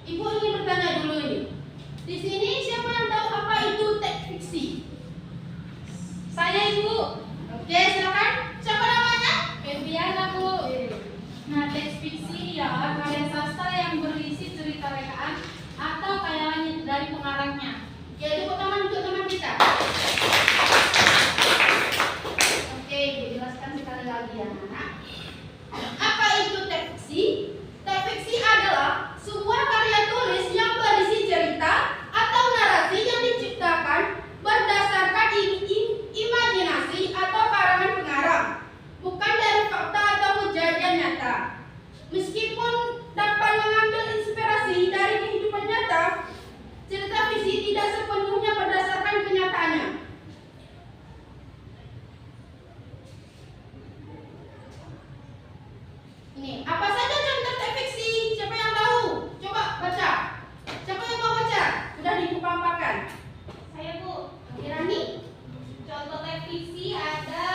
Ibu ingin bertanya dulu ini. Di sini siapa yang tahu apa itu teks fiksi? Saya, Ibu. Oke, silakan. Siapa namanya? Febriana, Bu. Nah, teks fiksi ialah karya sastra yang berisi cerita rekaan atau khayalan dari pengarangnya. Ya, tepuk tangan untuk teman kita. Oke, Ibu jelaskan sekali lagi ya, anak. Apa itu teks fiksi? Teks fiksi adalah sebuah karya tulis yang berisi cerita atau narasi yang diciptakan berdasarkan imajinasi atau karangan pengarang, bukan dari fakta atau kejadian nyata. Meskipun dapat mengambil inspirasi dari kehidupan nyata, cerita fiksi tidak sepenuhnya berdasarkan kenyataannya. Ini, apa saja contoh teks fiksi? Siapa yang tahu? Coba baca. Siapa yang mau baca? Sudah dibuka-bukakan. Saya, Bu. Kirani? Contoh teks fiksi ada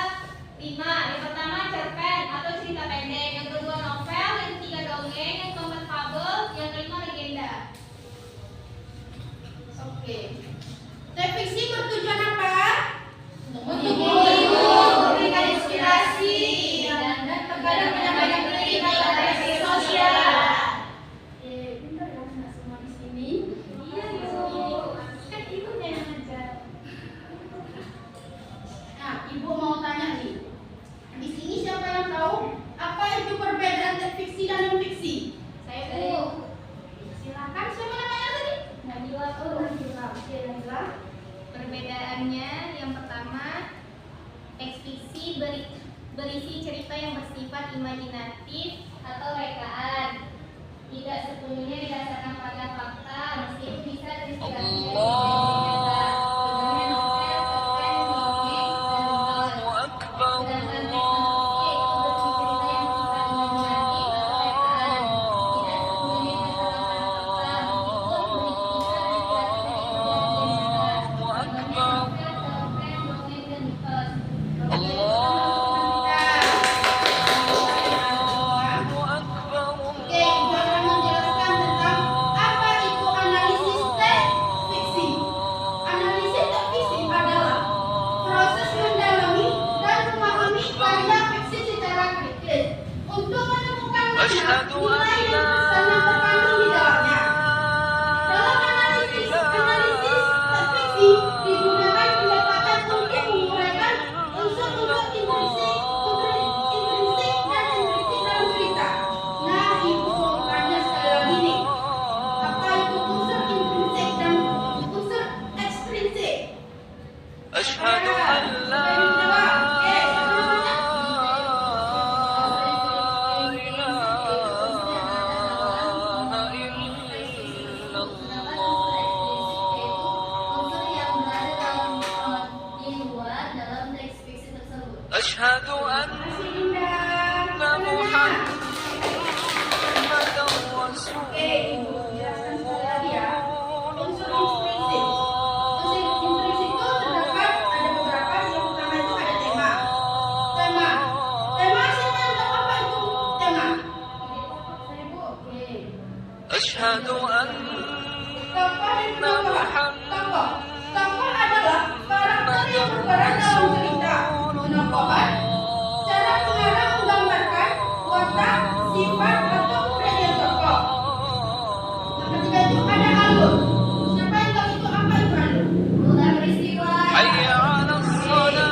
5. Yang pertama cerpen atau cerita pendek, yang kedua novel, yang ketiga dongeng, yang keempat fabel, yang kelima legenda. Oke. Teks fiksi bertujuan apa? Untuk memberikan inspirasi dan terkadang menyampaikan kritik pada isu sosial. Oke, pintar ya anak semua di sini. Iya, Bu. Kan ibunya yang ngajar. Nah, Ibu mau tanya nih. Di sini siapa yang tahu apa itu perbedaan teks fiksi dan non fiksi? Saya, Bu. Silakan, siapa namanya tadi? Nabila, Bu. Oke, Nabila. Perbedaannya yang pertama, teks fiksi berisi cerita yang bersifat imajinatif atau rekaan, tidak sepenuhnya didasarkan pada fakta, meskipun bisa terinspirasi dari kehidupan nyata. Contohnya novel, cerpen, dongeng, dan novel. Sedangkan teks non-fiksi itu berisi cerita yang bersifat imajinatif atau rekaan, tidak sepenuhnya didasarkan pada fakta, meskipun bisa terinspirasi dari kejadian nyata. Contohnya novel, cerpen, dongeng, dan mitos. Oke, Ibu akan menjelaskan tentang apa itu analisis teks fiksi. Analisis teks fiksi adalah proses mendalami dan memahami karya fiksi secara kritis untuk menemukan makna, nilai, dan pesan yang terkandung di dalamnya. Dalam analisis teks fiksi digunakan pendekatan untuk menguraikan unsur-unsur intrinsik dan eksplisit dalam cerita. Nah, Ibu mau tanya sekali lagi nih. Apa itu unsur intrinsik dan unsur ekstrinsik? أشهد أن لا Unsur yang berada di luar dalam teks fiksi tersebut. أشهد أن Masih Bunda. محمدا رسول Oke, Ibu jelaskan sekali lagi ya. Unsur intrinsik. Unsur intrinsik itu terdapat ada beberapa. Yang pertama itu ada tema. Tema. Tema siapa yang tahu apa itu tema? Saya, Bu. Oke. أشهد أن Tokoh dan penokohan. Tokoh. Tokoh adalah karakter yang berperan dalam cerita. Penokohan. Cara pengarang menggambarkan watak, sifat, atau kepribadian tokoh. Yang ketiga itu ada alur. Siapa yang tahu itu apa itu alur? Bukan peristiwa. حي على الصلاة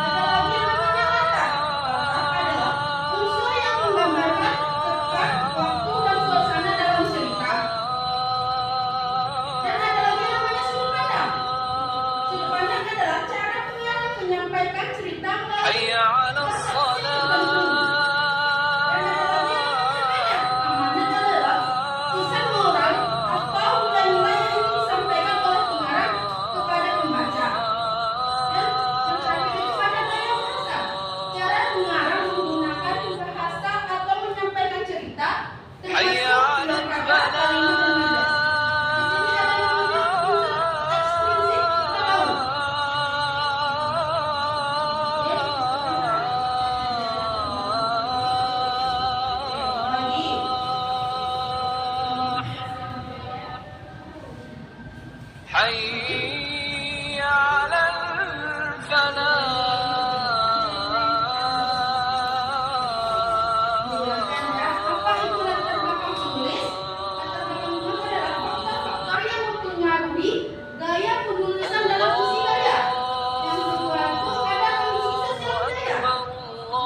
Ada lagi yang namanya latar. Latar adalah unsur yang menggambarkan tempat, waktu, dan suasana dalam cerita. Dan ada lagi yang namanya حي على Apa itu latar belakang penulis? Latar belakang penulis adalah faktor-faktor yang mempengaruhi gaya penulisan dalam puisi karya. Yang kedua itu ada kondisi sosial budaya,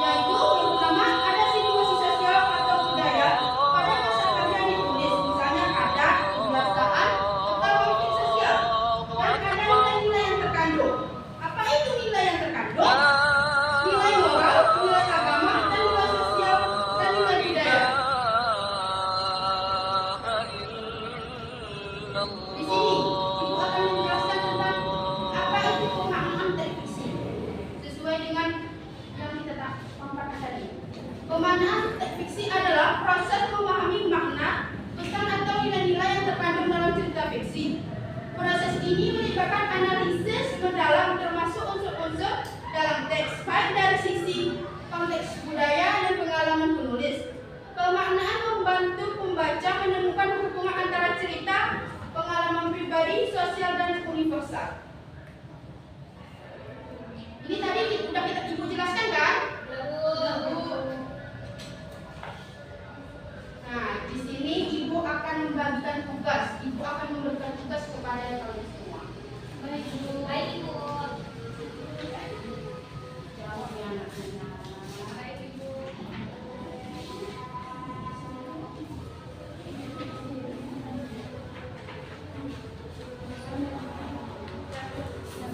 yaitu yang pertama ada situasi sosial atau budaya pada masa karya ditulis, misalnya adat, kebiasaan, atau konflik sosial. Dan ada nilai-nilai yang terkandung. Apa itu nilai yang terkandung? Nilai moral, nilai agama, dan nilai sosial, dan nilai budaya. Di sini, Ibu akan menjelaskan tentang apa itu pemaknaan teks fiksi sesuai dengan yang kita paparkan tadi. Pemaknaan teks fiksi adalah proses memahami makna, pesan atau nilai-nilai yang terkandung dalam cerita fiksi. Proses ini melibatkan analisis mendalam termasuk unsur-unsur dalam teks, baik dari sisi konteks budaya dan pengalaman penulis. Pemaknaan membantu pembaca menemukan hubungan antara cerita, pengalaman pribadi, sosial, dan universal. Ini tadi sudah Ibu jelaskan kan? Nah, di sini Ibu akan membagikan tugas. Ibu akan memberikan tugas kepada kalian semua. Baik, Ibu. Baik, Ibu. Jawab ya, anak-anak. Baik, Ibu.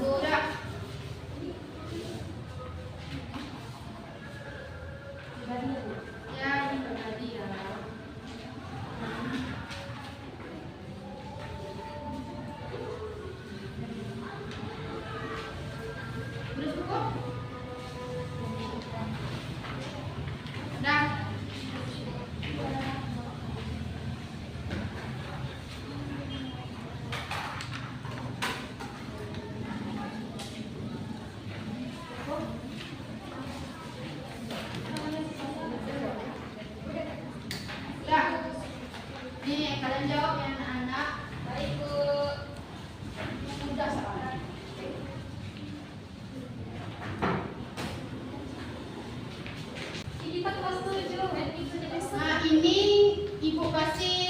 Sudah. Ya, ini pribadi ya. Udah cukup? Udah. Udah. Nih, kalian jawab ya anak-anak. Baik, Bu. Udah soalnya. Ini Pak kelas 7, kan Ibu jelaskan. Nah, ini Ibu kasih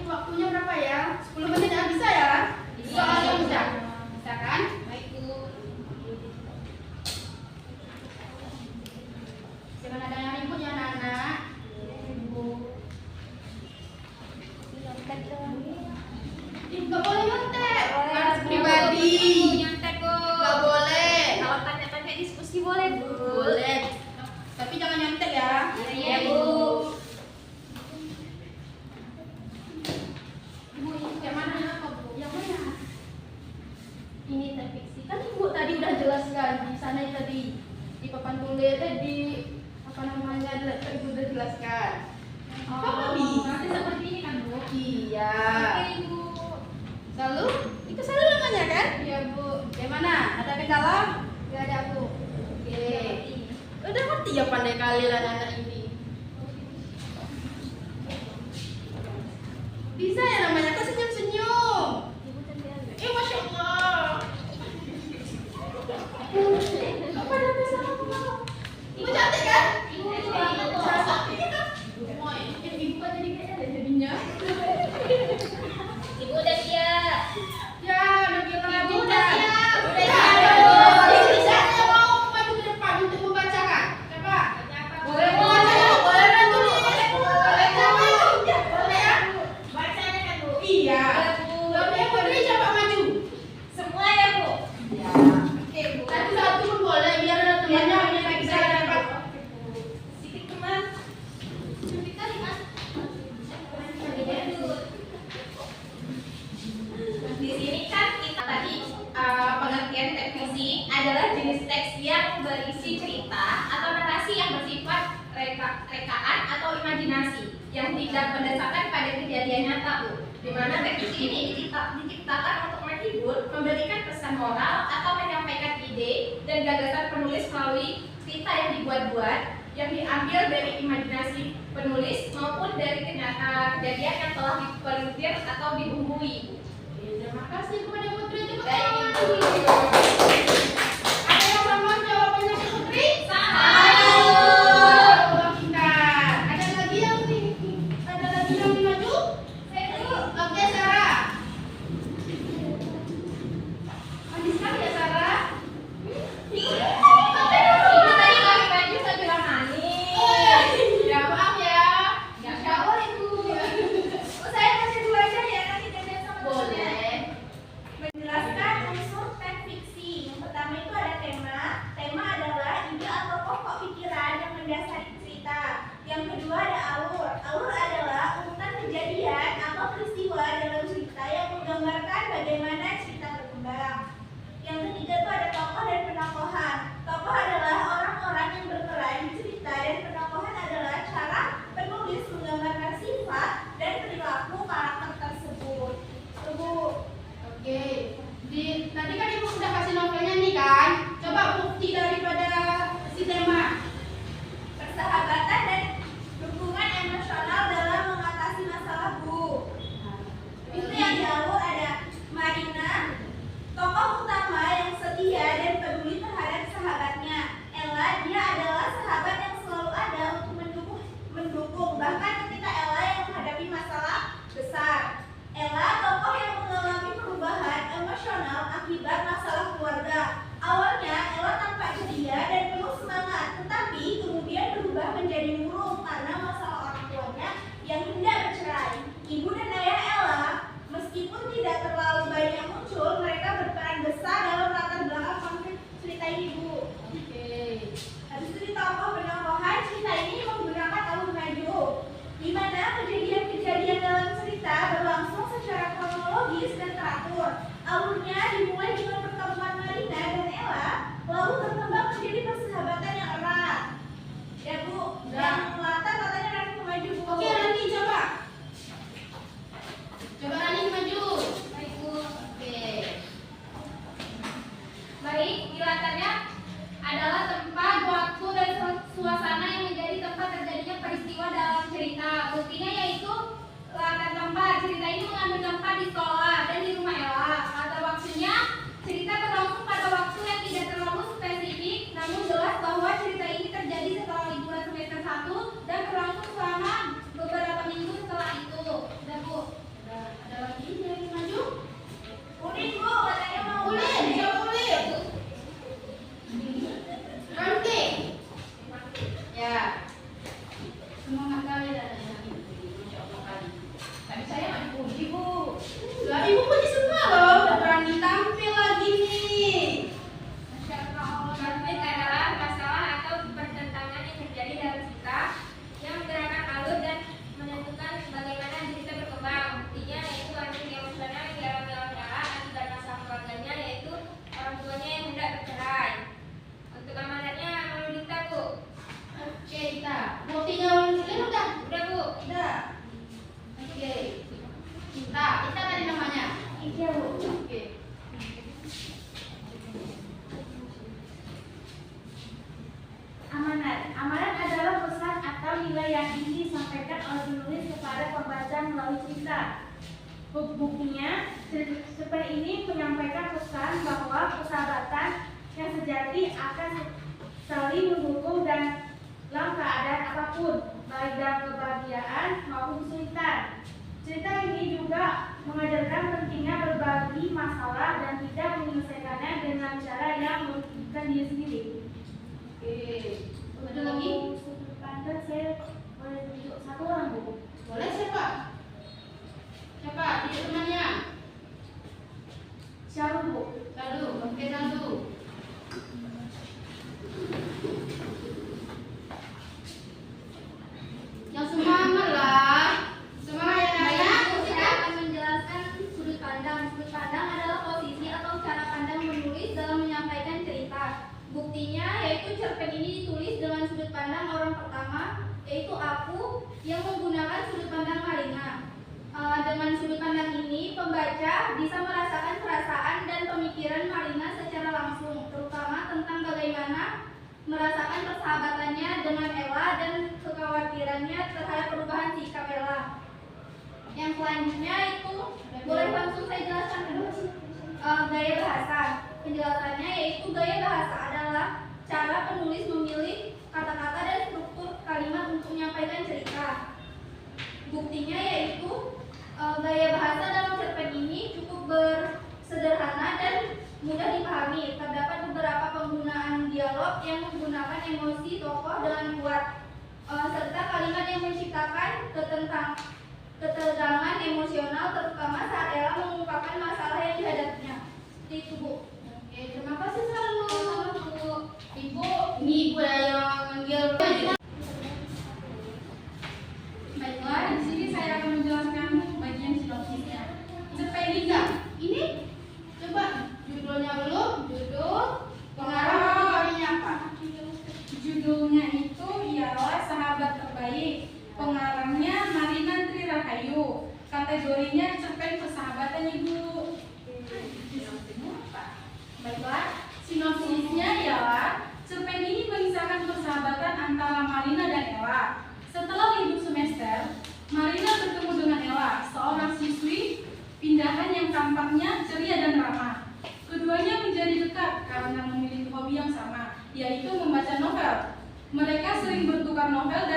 waktunya berapa ya? 10 menit ya, bisa ya? Soalnya udah. Bisa kan? Baik, Bu. Jangan ada yang ribut ya anak-anak. Nggak boleh nyontek. Harus pribadi. Nyontek, Bu. Nggak boleh. Kalau tanya-tanya diskusi boleh, Bu. Boleh. Tapi jangan nyontek ya. Iya, Bu. Ibu, yang mana? Yang mana? Ini teks fiksi. Kan Ibu tadi udah jelaskan di sana tadi di papan tulis di apa namanya Ibu udah jelaskan. Kamu bisa Nanti seperti ini kan, Bu? Iya. Oke, Ibu. Selalu? Itu selalu namanya kan? Iya Bu. Gimana? Ada kendala? Gak ada Bu. Oke. Udah ngerti ya, pandai kali lah anak ini. Bisa ya namanya, kok senyum-senyum? Masya Allah. Apa ada masalah apa? Ibu cantik kan? Ibu banget, Bu. Cantik kan? Ibu kan jadi kayak ada jadinya. Ibu udah siap. Ya, udah bilang Ibu Ibu udah siap. Udah Udah siap. siap. Ini siapa yang mau maju ke depan untuk membacakan? Siapa? Boleh, Bu. Baca yuk, boleh kan tulis? Boleh kan? Boleh ya? Bacanya kan, Bu? Iya. Bu. Tapi Putri coba maju. Semua ya, Bu? Ya. Oke, Bu. Satu pun boleh, biar ada temannya biar bisa dapat. Sedikit teman. Sedikit kali, Mas. Di sini kan kita tadi pengertian teks fiksi adalah jenis teks yang berisi cerita atau narasi yang bersifat rekaan atau imajinasi yang tidak berdasarkan pada kejadian nyata, Bu. Di mana teks fiksi ini diciptakan untuk menghibur, memberikan pesan moral atau menyampaikan ide dan gagasan penulis melalui cerita yang dibuat-buat yang diambil dari imajinasi penulis maupun dari kejadian yang telah dipelintir atau dibumbui. Terima kasih kepada Putri. Tepuk Baik, tangan. Ibu. Ada yang sama jawabannya ke Putri? Sama. Oh, pintar. Ada lagi yang maju? Saya dulu. Oke, Sarah. Manis sekali ya, Sarah. Ibu tadi kami baju saya bilang manis. Ya, maaf ya. Insya Allah, Ibu. Saya kasih dua aja ya, nanti gantian sama temennya. Boleh. Menjelaskan unsur teks fiksi. Yang pertama itu ada tema. Tema adalah ide atau pokok pikiran yang mendasari cerita. Yang kedua ada alur. Alur adalah urutan kejadian atau peristiwa dalam cerita yang menggambarkan bagaimana cerita berkembang. Yang ketiga itu ada tokoh dan penokohan. Tokoh adalah orang-orang yang berperan di cerita dan penokohan adalah cara penulis menggambarkan sifat dan perilaku karakter tersebut. Ibu. Oke. Tadi kan Ibu sudah kasih novelnya nih kan? Coba bukti daripada si tema. Persahabatan dan dukungan emosional dalam mengatasi masalah, Bu. Itu yang di alur ada Marina, tokoh utama yang setia dan peduli terhadap sahabatnya. Ella, dia adalah sahabat yang selalu ada untuk mendukung bahkan ketika Ella yang menghadapi masalah besar. Ella, tokoh yang mengalami perubahan emosional akibat masalah keluarga. Awalnya Ella tampak ceria dan penuh semangat, tetapi kemudian berubah menjadi murung karena masalah orang tuanya yang hendak bercerai. Ibu dan ayah Ella, meskipun tidak terlalu banyak muncul, mereka berperan besar dalam latar belakang konflik cerita ini, Bu. Oke. Habis itu di tokoh penokohan, cerita ini menggunakan alur maju, di mana kejadian-kejadian dalam cerita berlangsung secara kronologis dan teratur. Alurnya dimulai dengan pertemuan Marina dan Ella, lalu berkembang menjadi persahabatan yang erat. Ya, Bu. Yang latar katanya nanti maju, Bu. Oke, Rani coba. Coba Rani maju. Baik, Bu. Oke. Baik, di latarnya adalah tempat, waktu, dan suasana yang menjadi tempat terjadinya peristiwa dalam cerita. Buktinya yaitu latar tempat. Cerita ini mengambil tempat di sekolah dan di rumah Ella. Latar waktunya, cerita berlangsung pada waktu yang tidak terlalu spesifik, namun jelas bahwa cerita ini terjadi setelah liburan semester 1 dan berlangsung selama beberapa minggu setelah itu. Udah, Bu. Ada lagi yang maju? Unik, Bu. Katanya mau Ulin, coba Ulin. Ranti. Ya. Semangat kali dan Masya Allah kali. Tapi saya nggak dipuji, Bu. Lah, Ibu puji semua loh. Udah berani tampil lagi nih. Masya Allah. Konflik adalah masalah atau pertentangan yang terjadi dalam cerita yang menggerakkan alur dan menentukan bagaimana cerita berkembang. Buktinya yaitu konflik emosional yang dialami oleh Ella akibat masalah keluarganya, yaitu orang tuanya yang hendak bercerai. Untuk amanatnya menurut kita, Bu. Oke, kita. Buktinya Ulin udah. Udah, Bu. Udah. Oke. Kita tadi namanya. Iya, Bu. Oke. Amanat. Amanat adalah pesan atau nilai yang ingin disampaikan oleh penulis kepada pembaca melalui cerita. Buktinya, cerpen ini menyampaikan pesan bahwa persahabatan yang sejati akan saling mendukung dan dalam keadaan apapun, baik dalam kebahagiaan maupun kesulitan. Cerita ini juga mengajarkan pentingnya berbagi masalah dan tidak menyelesaikannya dengan cara yang merugikan diri sendiri. Oke. Ada lagi? Sudut pandang saya boleh tunjuk satu orang, Bu. Boleh siapa? Siapa? Dia temannya. Syahrul, Bu. Lalu, oke lalu. Yang semangat lah. Semangat ya Baik, Naya. Bu. Saya akan menjelaskan sudut pandang. Sudut pandang adalah posisi atau cara pandang menulis dalam menyampaikan cerita. Buktinya yaitu cerpen ini ditulis dengan sudut pandang orang pertama, yaitu aku, yang menggunakan sudut pandang Marina. Dengan sudut pandang ini, pembaca bisa merasakan perasaan dan pemikiran Marina secara langsung, terutama tentang bagaimana merasakan persahabatannya dengan Ella dan kekhawatirannya terhadap perubahan sikap Ella. Yang selanjutnya itu boleh langsung saya jelaskan dulu. Gaya bahasa. Penjelasannya yaitu gaya bahasa adalah cara penulis memilih kata-kata dan struktur kalimat untuk menyampaikan cerita. Buktinya yaitu gaya bahasa dalam cerpen ini cukup sederhana dan mudah dipahami. Terdapat beberapa penggunaan dialog yang menggunakan emosi tokoh dengan kuat, serta kalimat yang menciptakan ketegangan emosional, terutama saat Ella mengungkapkan masalah yang dihadapinya. Itu, Bu. Oke, terima kasih selalu. Ibu, ini ibu yang manggil. Baiklah, di sini saya akan menjelaskan bagian sinopsisnya. Cerpen ini coba judulnya belum? Judul pengarangnya apa? Judulnya itu ialah Sahabat Terbaik. Pengarangnya Marina Tri Rahayu. Kategorinya cerpen persahabatan, Ibu. Baiklah, sinopsisnya ialah cerpen ini mengisahkan persahabatan antara Marina dan Ella. Setelah libur semester, Marina bertemu dengan Ella, seorang siswi pindahan yang tampaknya ceria dan ramah. Keduanya menjadi dekat karena memiliki hobi yang sama, yaitu membaca novel. Mereka sering bertukar novel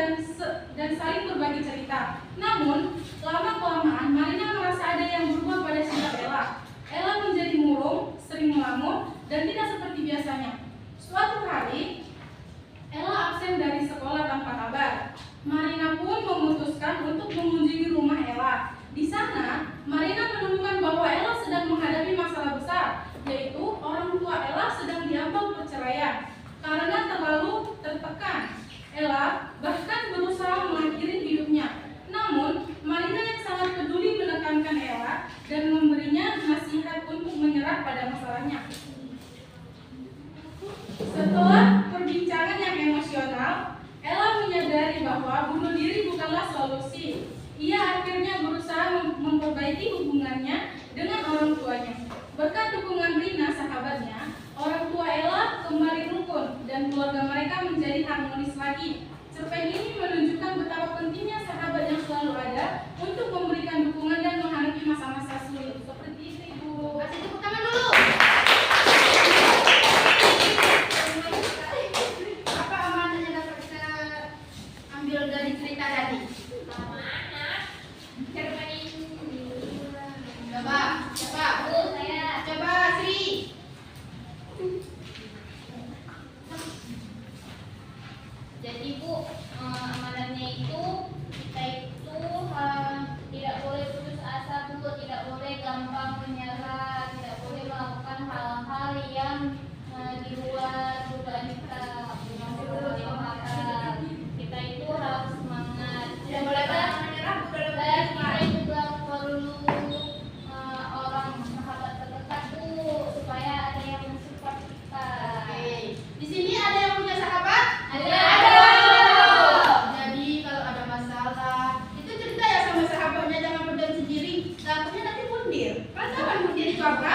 dan saling berbagi cerita. Namun, lama-kelamaan Marina merasa ada yang berubah pada sikap Ella. Ella menjadi murung, sering melamun, dan tidak seperti biasanya. Suatu hari, Ella absen dari sekolah tanpa kabar. Marina pun memutuskan untuk mengunjungi rumah Ella. Di sana, Marina menemukan bahwa Ella sedang menghadapi masalah besar, yaitu orang tua Ella sedang diambang perceraian. Karena terlalu tertekan, Ella bahkan berusaha mengakhiri hidupnya. Namun, Marina yang sangat peduli menekankan Ella dan memberinya nasihat untuk menyerah pada masalahnya. Setelah perbincangan yang emosional, Ella menyadari bahwa bunuh diri bukanlah solusi. Ia akhirnya berusaha memperbaiki hubungannya dengan orang tuanya. Berkat dukungan Rina, sahabatnya, orang tua Ella kembali rukun dan keluarga mereka menjadi harmonis lagi. Cerpen ini menunjukkan betapa pentingnya sahabat yang selalu ada untuk memberikan dukungan dan menghadapi masa-masa sulit. Seperti itu, Ibu. Kasih tepuk tangan dulu. Apa amanah yang dapat kita ambil dari cerita tadi? Cerpen ini. Coba. Bu, saya. Coba Sri. Jadi Bu, amanatnya itu kita itu tidak boleh putus asa, Bu, tidak boleh gampang menyerah, tidak boleh melakukan hal-hal yang di luar dugaan kita. Kita itu harus semangat. Tidak boleh gampang menyerah, Dan kita juga perlu orang sahabat terdekat, Bu, supaya ada yang mensupport kita. Oke. Di sini ada yang punya sahabat? Ada. Jadi kalau ada masalah, itu cerita ya sama sahabatnya, jangan pendam sendiri. Takutnya nanti mundir. Kan mundir itu apa?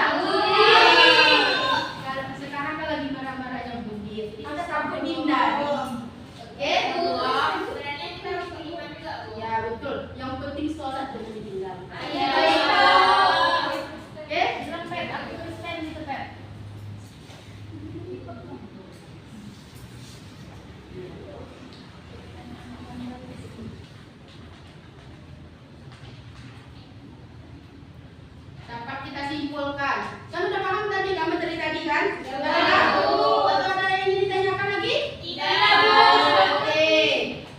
Kalau sekarang kan lagi marah-marahnya mundir. Itu sabun hindari. Oke, dua. Sebenarnya kita harus beriman juga, Bu. Ya betul. Yang penting sholat jangan ditinggal. Iya. Oke, bilang Pep, aku Kristen gitu Pep. Dapat kita simpulkan. Kan udah paham tadi kamu dari tadi kan? Atau ada yang ingin ditanyakan lagi? Oke.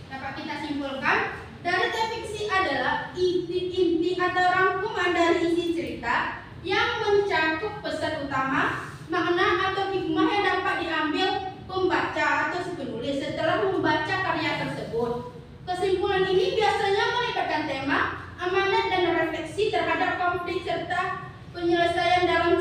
Dapat kita simpulkan dari teks fiksi adalah inti atau rangkuman dari isi cerita yang mencakup pesan utama, makna atau hikmah yang dapat diambil pembaca atau si penulis setelah membaca karya tersebut. Kesimpulan ini biasanya melibatkan tema, amanat dan refleksi terhadap konflik serta penyelesaian dalam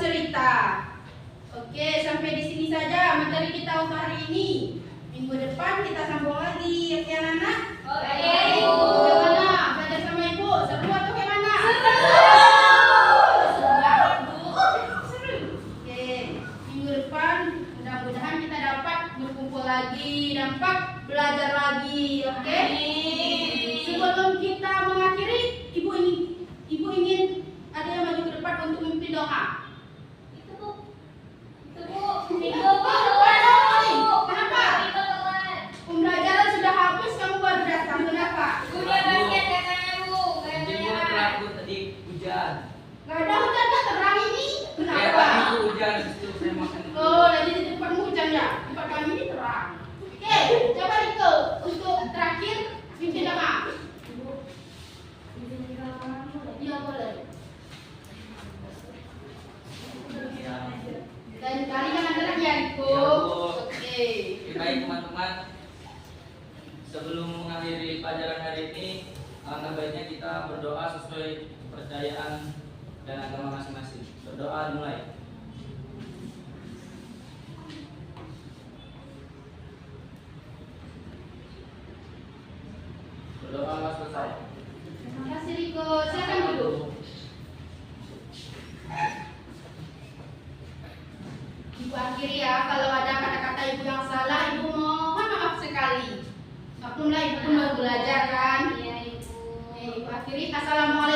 sebaiknya kita berdoa sesuai kepercayaan dan agama masing-masing. Berdoa dimulai. Berdoa selesai. Terima kasih Riko. Silakan duduk. Ibu akhiri ya, kalau ada kata-kata ibu yang salah, ibu mohon maaf sekali. Maklumlah ibu pun baru belajar kan. Iya, Ibu. Ibu akhiri. Assalamualaikum